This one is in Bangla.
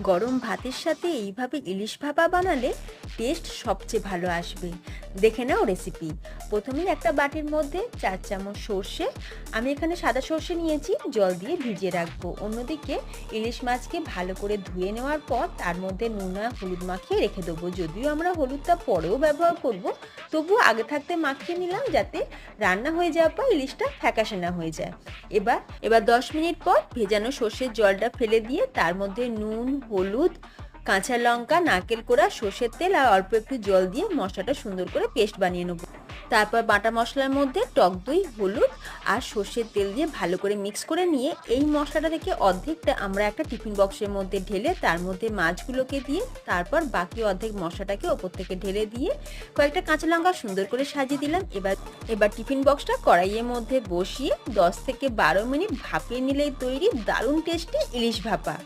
গরম ভাতের সাথে এইভাবে ইলিশ ভাপা বানালে টেস্ট সবচেয়ে ভালো আসবে। দেখে নাও রেসিপি। প্রথমেই একটা বাটির মধ্যে 4 চামচ সর্ষে, আমি এখানে সাদা সর্ষে নিয়েছি, জল দিয়ে ভিজিয়ে রাখবো। অন্যদিকে ইলিশ মাছকে ভালো করে ধুয়ে নেওয়ার পর তার মধ্যে নুন আর হলুদ মাখিয়ে রেখে দেবো। যদিও আমরা হলুদটা পরেও ব্যবহার করব, তবুও আগে থাকতে মাখিয়ে নিলাম যাতে রান্না হয়ে যাওয়ার পর ইলিশটা ফ্যাকাশে না হয়ে যায়। এবার 10 মিনিট পর ভেজানো সর্ষের জলটা ফেলে দিয়ে তার মধ্যে নুন, হলুদ, কাঁচা লঙ্কা, নারকেল কোড়া, সর্ষের তেল আর অল্প একটু জল দিয়ে মশলাটা সুন্দর করে পেস্ট বানিয়ে নেব। তারপর বাটা মশলার মধ্যে টক দই, হলুদ আর সর্ষের তেল দিয়ে ভালো করে মিক্স করে নিয়ে এই মশলাটা থেকে অর্ধেকটা আমরা একটা টিফিন বক্সের মধ্যে ঢেলে তার মধ্যে মাছগুলোকে দিয়ে তারপর বাকি অর্ধেক মশলাটাকে ওপর থেকে ঢেলে দিয়ে কয়েকটা কাঁচা লঙ্কা সুন্দর করে সাজিয়ে দিলাম। এবার টিফিন বক্সটা কড়াইয়ের মধ্যে বসিয়ে 10 থেকে 12 মিনিট ভাপিয়ে নিলেই তৈরি দারুণ টেস্টি ইলিশ ভাপা।